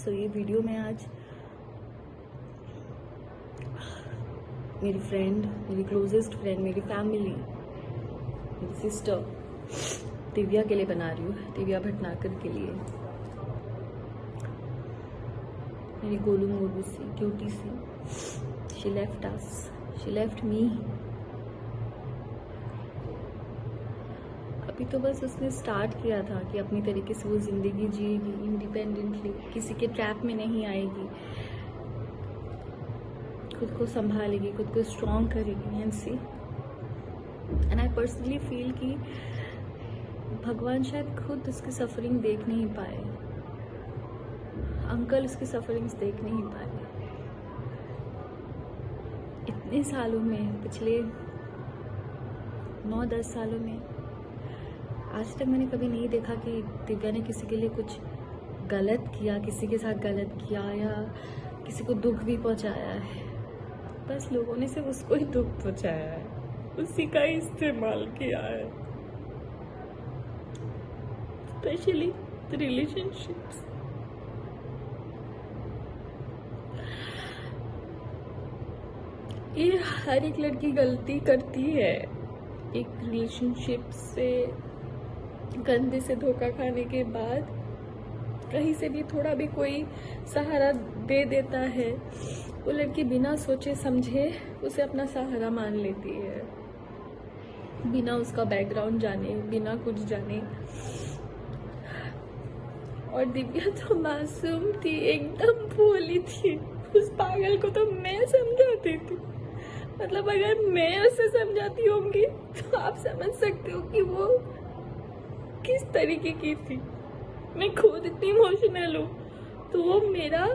सो ये वीडियो में आज मेरी फ्रेंड, मेरी क्लोजेस्ट फ्रेंड, मेरी फैमिली, मेरी सिस्टर दिव्या के लिए बना रही हूँ। दिव्या भटनागर के लिए, मेरी गोलू मोलू सी क्यूटी सी। She left us, she left me. अभी तो बस उसने स्टार्ट किया था कि अपनी तरीके से वो जिंदगी जिएगी इंडिपेंडेंटली, किसी के ट्रैप में नहीं आएगी, खुद को संभालेगी, खुद को स्ट्रॉन्ग करेगी। And see, and I personally feel कि भगवान शायद खुद उसकी सफरिंग देख नहीं पाए, अंकल उसकी सफरिंग्स देख नहीं पाए। इतने सालों में, पिछले 9-10 सालों में आज तक मैंने कभी नहीं देखा कि दिव्या ने किसी के लिए कुछ गलत किया, किसी के साथ गलत किया या किसी को दुख भी पहुंचाया है। बस लोगों ने सिर्फ उसको ही दुख पहुंचाया है, उसी का ही इस्तेमाल किया है, स्पेशली रिलेशनशिप्स। ये हर एक लड़की गलती करती है, एक रिलेशनशिप से गंदे से धोखा खाने के बाद कहीं से भी थोड़ा भी कोई सहारा दे देता है, वो लड़की बिना सोचे समझे उसे अपना सहारा मान लेती है, बिना उसका बैकग्राउंड जाने, बिना कुछ जाने। और दिव्या तो मासूम थी, एकदम भोली थी। उस पागल को तो मैं समझाती थी, मतलब अगर मैं उसे समझाती होंगी तो आप समझ सकते हो कि वो किस तरीके की थी। मैं खुद इतनी इमोशनल हूँ तो वो मेरा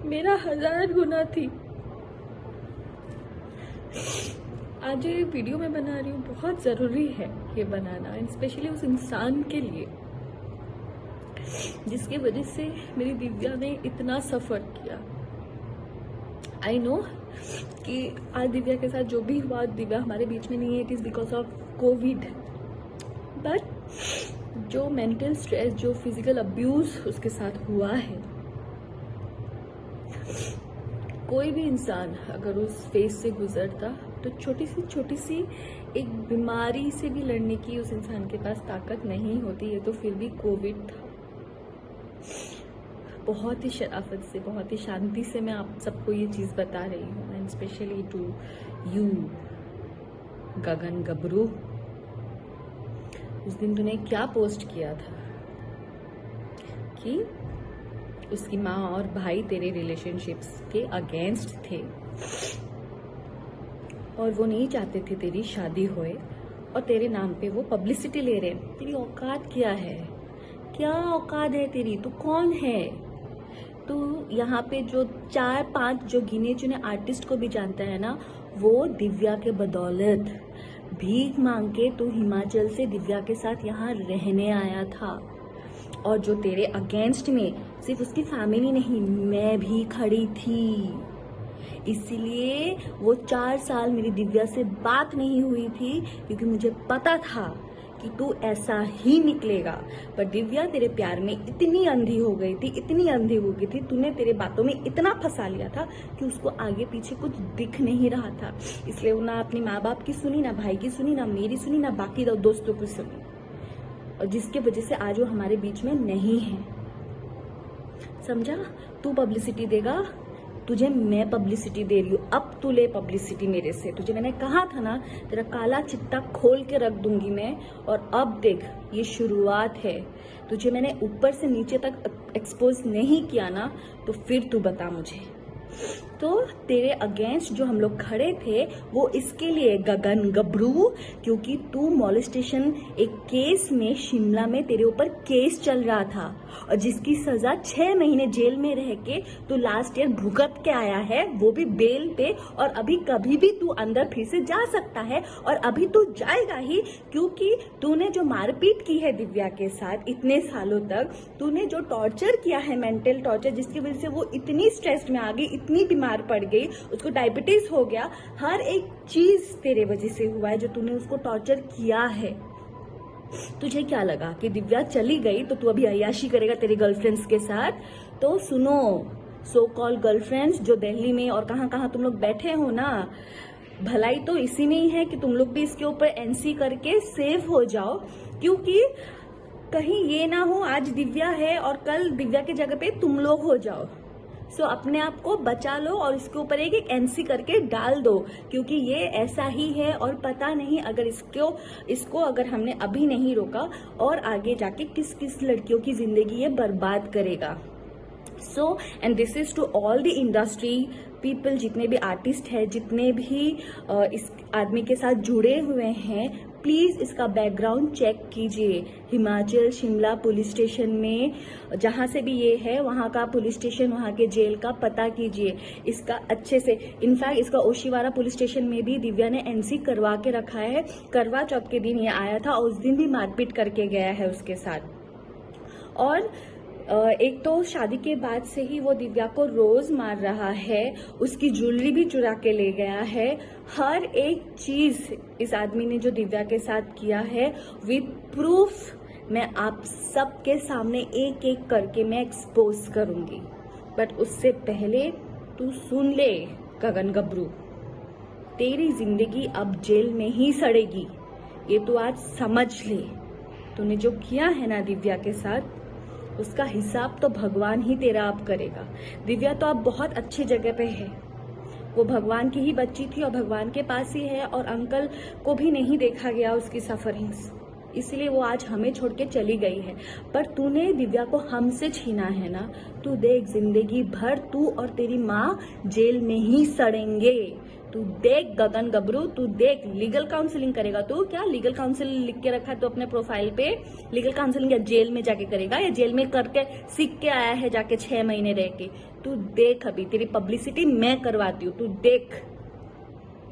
1000 गुना थी। आज ये वीडियो मैं बना रही हूँ, बहुत जरूरी है ये बनाना, स्पेशली उस इंसान के लिए जिसकी वजह से मेरी दिव्या ने इतना सफर किया। आई नो कि आज दिव्या के साथ जो भी हुआ, दिव्या हमारे बीच में नहीं है, it is because of Covid. But जो मेंटल स्ट्रेस, जो फिजिकल अब्यूज उसके साथ हुआ है, कोई भी इंसान अगर उस फेज से गुजरता तो छोटी सी एक बीमारी से भी लड़ने की उस इंसान के पास ताकत नहीं होती है। तो फिर भी कोविड था। बहुत ही शराफत से, बहुत ही शांति से मैं आप सबको ये चीज बता रही हूँ, एंड स्पेशली टू यू गगन गबरू। उस दिन तूने क्या पोस्ट किया था कि उसकी माँ और भाई तेरे रिलेशनशिप्स के अगेंस्ट थे और वो नहीं चाहते थे तेरी शादी होए, और तेरे नाम पे वो पब्लिसिटी ले रहे हैं। तेरी औकात क्या है? क्या औकात है तेरी? तू कौन है? तू यहाँ पे जो 4-5 जो गिने चुने आर्टिस्ट को भी जानता है ना, वो दिव्या के बदौलत भीख मांग के तू हिमाचल से दिव्या के साथ यहाँ रहने आया था। और जो तेरे अगेंस्ट में सिर्फ उसकी फैमिली नहीं, मैं भी खड़ी थी। इसीलिए वो 4 साल मेरी दिव्या से बात नहीं हुई थी, क्योंकि मुझे पता था कि तू ऐसा ही निकलेगा। पर दिव्या तेरे प्यार में इतनी अंधी हो गई थी, इतनी अंधी हो गई थी, तूने तेरे बातों में इतना फंसा लिया था कि उसको आगे पीछे कुछ दिख नहीं रहा था। इसलिए वो ना अपने माँ बाप की सुनी, ना भाई की सुनी, ना मेरी सुनी, ना बाकी दोस्तों की सुनी, और जिसकी वजह से आज वो हमारे बीच में नहीं है। समझा? तू पब्लिसिटी देगा, तुझे मैं पब्लिसिटी दे रही हूँ, अब तू ले पब्लिसिटी मेरे से। तुझे मैंने कहा था ना, तेरा काला चिट्टा खोल के रख दूंगी मैं। और अब देख, ये शुरुआत है। तुझे मैंने ऊपर से नीचे तक एक्सपोज नहीं किया ना, तो फिर तू बता मुझे। तो तेरे अगेंस्ट जो हम लोग खड़े थे वो इसके लिए गगन गबरू, क्योंकि तू मॉलेस्टेशन एक केस में शिमला में तेरे ऊपर केस चल रहा था, और जिसकी सजा 6 महीने जेल में रह के तू लास्ट ईयर भुगत के आया है, वो भी बेल पे। और अभी कभी भी तू अंदर फिर से जा सकता है, और अभी तू जाएगा ही, क्योंकि तूने जो मारपीट की है दिव्या के साथ इतने सालों तक, तूने जो टॉर्चर किया है, मेंटल टॉर्चर, जिसकी वजह से वो इतनी स्ट्रेस्ड में आ गई, इतनी बीमार पड़ गई, उसको डायबिटीज हो गया। हर एक चीज तेरे वजह से हुआ है, जो तूने उसको टॉर्चर किया है। तुझे क्या लगा कि दिव्या चली गई तो तू अभी अय्याशी करेगा तेरी गर्लफ्रेंड्स के साथ? तो सुनो, सो कॉल गर्लफ्रेंड्स जो दिल्ली में और कहाँ कहाँ तुम लोग बैठे हो ना, भलाई तो इसी में ही है कि तुम लोग भी इसके ऊपर एनसी करके सेव हो जाओ, क्योंकि कहीं ये ना हो आज दिव्या है और कल दिव्या की जगह पे तुम लोग हो जाओ। सो अपने आप को बचा लो और इसके ऊपर एक एनसी करके डाल दो, क्योंकि ये ऐसा ही है और पता नहीं अगर इसको अगर हमने अभी नहीं रोका और आगे जाके किस किस लड़कियों की जिंदगी ये बर्बाद करेगा। So and this is to all the industry people, जितने भी आर्टिस्ट हैं, जितने भी इस आदमी के साथ जुड़े हुए हैं, प्लीज इसका बैकग्राउंड चेक कीजिए। हिमाचल शिमला पुलिस स्टेशन में जहां से भी ये है वहां का पुलिस स्टेशन, वहां के जेल का पता कीजिए इसका अच्छे से। इनफैक्ट इसका ओशीवारा पुलिस स्टेशन में भी दिव्या ने एनसी करवा के रखा है। करवा चौथ के दिन ये आया था और उस दिन भी मारपीट करके गया है उसके साथ। और एक तो शादी के बाद से ही वो दिव्या को रोज मार रहा है, उसकी ज्वेलरी भी चुरा के ले गया है। हर एक चीज इस आदमी ने जो दिव्या के साथ किया है विद प्रूफ मैं आप सबके सामने एक एक करके मैं एक्सपोज करूंगी। बट उससे पहले तू सुन ले गगन गबरू, तेरी जिंदगी अब जेल में ही सड़ेगी, ये तू आज समझ ले। तूने जो किया है ना दिव्या के साथ, उसका हिसाब तो भगवान ही तेरा अब करेगा। दिव्या तो अब बहुत अच्छी जगह पे है, वो भगवान की ही बच्ची थी और भगवान के पास ही है, और अंकल को भी नहीं देखा गया उसकी सफरिंग्स, इसलिए वो आज हमें छोड़ के चली गई है। पर तूने दिव्या को हमसे छीना है ना, तू देख जिंदगी भर तू और तेरी माँ जेल में ही सड़ेंगे। तू देख गगन गबरू, तू देख। लीगल काउंसलिंग करेगा तू? क्या लीगल काउंसलिंग लिख के रखा है तो अपने प्रोफाइल पे? लीगल काउंसलिंग या जेल में जाके करेगा, या जेल में करके सीख के आया है जाके 6 महीने रह के? तू देख, अभी तेरी पब्लिसिटी मैं करवाती हूँ, तू देख।